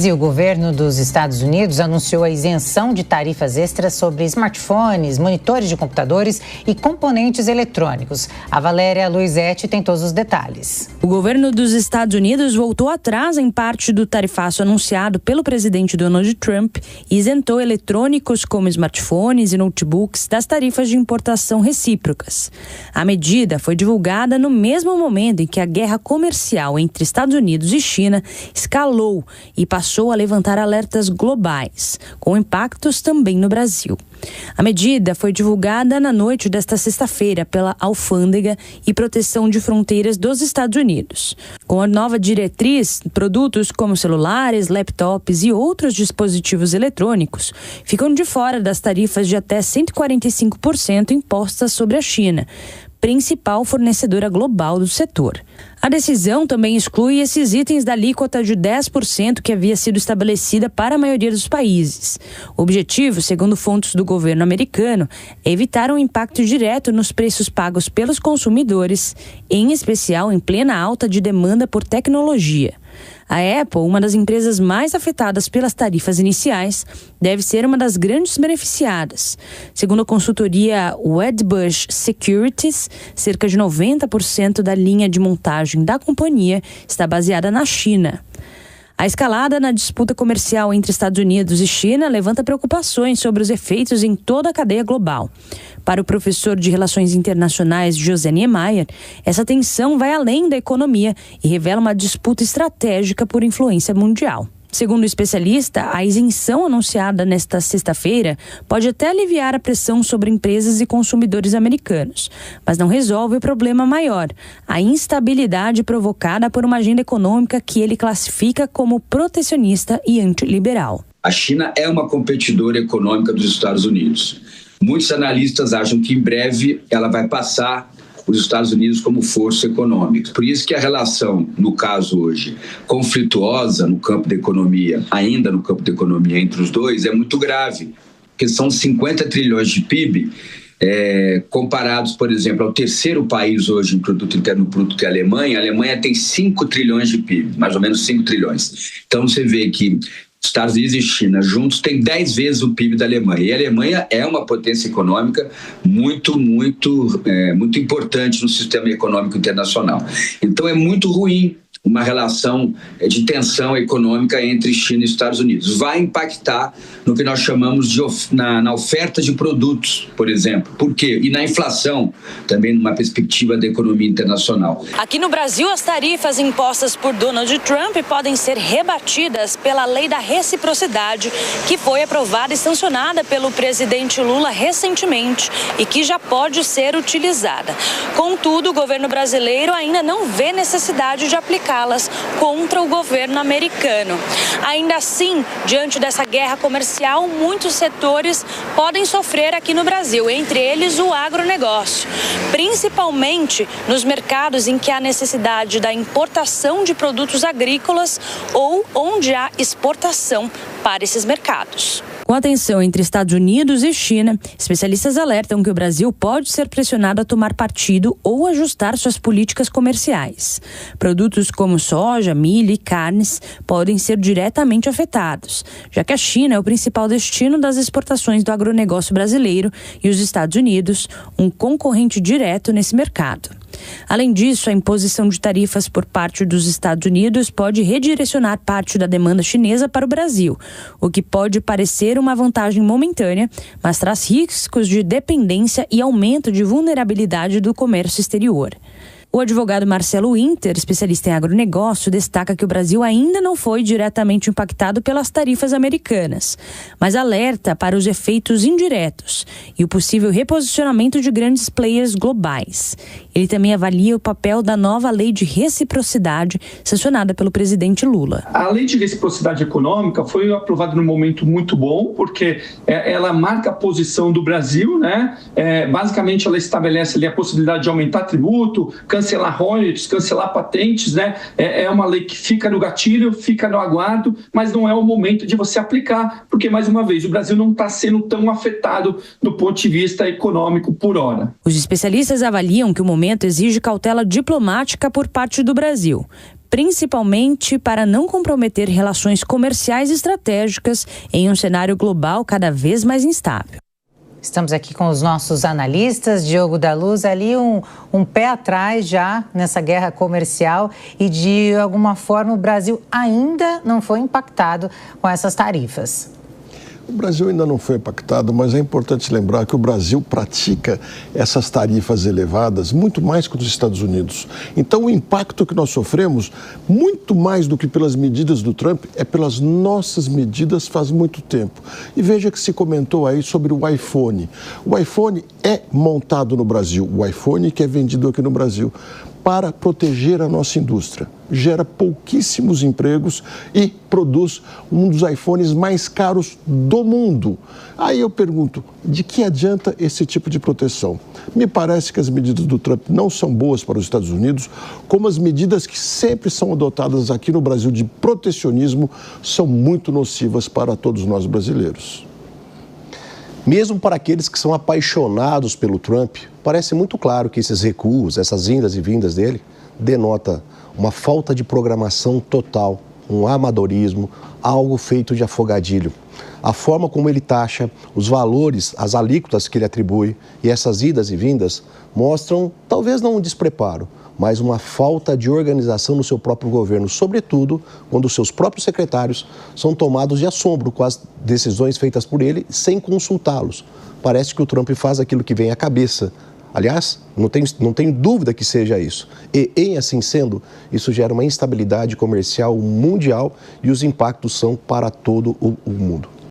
E o governo dos Estados Unidos anunciou a isenção de tarifas extras sobre smartphones, monitores de computadores e componentes eletrônicos. A Valéria Luizetti tem todos os detalhes. O governo dos Estados Unidos voltou atrás em parte do tarifaço anunciado pelo presidente Donald Trump e isentou eletrônicos como smartphones e notebooks das tarifas de importação recíprocas. A medida foi divulgada no mesmo momento em que a guerra comercial entre Estados Unidos e China escalou e passou a levantar alertas globais, com impactos também no Brasil. A medida foi divulgada na noite desta sexta-feira pela Alfândega e Proteção de Fronteiras dos Estados Unidos. Com a nova diretriz, produtos como celulares, laptops e outros dispositivos eletrônicos ficam de fora das tarifas de até 145% impostas sobre a China, principal fornecedora global do setor. A decisão também exclui esses itens da alíquota de 10% que havia sido estabelecida para a maioria dos países. O objetivo, segundo fontes do governo americano, é evitar um impacto direto nos preços pagos pelos consumidores, em especial em plena alta de demanda por tecnologia. A Apple, uma das empresas mais afetadas pelas tarifas iniciais, deve ser uma das grandes beneficiadas. Segundo a consultoria Wedbush Securities, cerca de 90% da linha de montagem da companhia está baseada na China. A escalada na disputa comercial entre Estados Unidos e China levanta preocupações sobre os efeitos em toda a cadeia global. Para o professor de Relações Internacionais José Niemeyer, essa tensão vai além da economia e revela uma disputa estratégica por influência mundial. Segundo o especialista, a isenção anunciada nesta sexta-feira pode até aliviar a pressão sobre empresas e consumidores americanos, mas não resolve o problema maior, a instabilidade provocada por uma agenda econômica que ele classifica como protecionista e antiliberal. A China é uma competidora econômica dos Estados Unidos. Muitos analistas acham que em breve ela vai passar os Estados Unidos como força econômica. Por isso que a relação, no caso hoje, conflituosa no campo da economia, ainda no campo da economia entre os dois, é muito grave, porque são 50 trilhões de PIB, comparados, por exemplo, ao terceiro país hoje em produto interno bruto, que é a Alemanha tem 5 trilhões de PIB, mais ou menos 5 trilhões. Então você vê que Estados Unidos e China juntos têm 10 vezes o PIB da Alemanha. E a Alemanha é uma potência econômica muito importante no sistema econômico internacional. Então é muito ruim uma relação de tensão econômica entre China e Estados Unidos. Vai impactar no que nós chamamos na oferta de produtos, por exemplo. Por quê? E na inflação, também numa perspectiva da economia internacional. Aqui no Brasil, as tarifas impostas por Donald Trump podem ser rebatidas pela lei da reciprocidade, que foi aprovada e sancionada pelo presidente Lula recentemente e que já pode ser utilizada. Contudo, o governo brasileiro ainda não vê necessidade de aplicá-las contra o governo americano. Ainda assim, diante dessa guerra comercial, muitos setores podem sofrer aqui no Brasil, entre eles o agronegócio, principalmente nos mercados em que há necessidade da importação de produtos agrícolas ou onde há exportação para esses mercados. Com a tensão entre Estados Unidos e China, especialistas alertam que o Brasil pode ser pressionado a tomar partido ou ajustar suas políticas comerciais. Produtos como soja, milho e carnes podem ser diretamente afetados, já que a China é o principal destino das exportações do agronegócio brasileiro e os Estados Unidos, um concorrente direto nesse mercado. Além disso, a imposição de tarifas por parte dos Estados Unidos pode redirecionar parte da demanda chinesa para o Brasil, o que pode parecer uma vantagem momentânea, mas traz riscos de dependência e aumento de vulnerabilidade do comércio exterior. O advogado Marcelo Winter, especialista em agronegócio, destaca que o Brasil ainda não foi diretamente impactado pelas tarifas americanas, mas alerta para os efeitos indiretos e o possível reposicionamento de grandes players globais. Ele também avalia o papel da nova lei de reciprocidade sancionada pelo presidente Lula. A lei de reciprocidade econômica foi aprovada num momento muito bom, porque ela marca a posição do Brasil, né? Basicamente, ela estabelece ali a possibilidade de aumentar tributo, cancelar royalties, cancelar patentes, né? É uma lei que fica no gatilho, fica no aguardo, mas não é o momento de você aplicar, porque, mais uma vez, o Brasil não está sendo tão afetado do ponto de vista econômico por hora. Os especialistas avaliam que o momento exige cautela diplomática por parte do Brasil, principalmente para não comprometer relações comerciais estratégicas em um cenário global cada vez mais instável. Estamos aqui com os nossos analistas, Diogo da Luz, ali um pé atrás já nessa guerra comercial e de alguma forma o Brasil ainda não foi impactado com essas tarifas. O Brasil ainda não foi impactado, mas é importante lembrar que o Brasil pratica essas tarifas elevadas muito mais que os Estados Unidos. Então, o impacto que nós sofremos, muito mais do que pelas medidas do Trump, é pelas nossas medidas faz muito tempo. E veja que se comentou aí sobre o iPhone. O iPhone é montado no Brasil, o iPhone que é vendido aqui no Brasil, para proteger a nossa indústria. Gera pouquíssimos empregos e produz um dos iPhones mais caros do mundo. Aí eu pergunto, de que adianta esse tipo de proteção? Me parece que as medidas do Trump não são boas para os Estados Unidos, como as medidas que sempre são adotadas aqui no Brasil de protecionismo são muito nocivas para todos nós brasileiros. Mesmo para aqueles que são apaixonados pelo Trump, parece muito claro que esses recuos, essas indas e vindas dele, denota uma falta de programação total, um amadorismo, algo feito de afogadilho. A forma como ele taxa, os valores, as alíquotas que ele atribui e essas idas e vindas mostram, talvez não um despreparo, mas uma falta de organização no seu próprio governo, sobretudo quando os seus próprios secretários são tomados de assombro com as decisões feitas por ele sem consultá-los. Parece que o Trump faz aquilo que vem à cabeça. Aliás, não tenho dúvida que seja isso. E, em assim sendo, isso gera uma instabilidade comercial mundial e os impactos são para todo o mundo.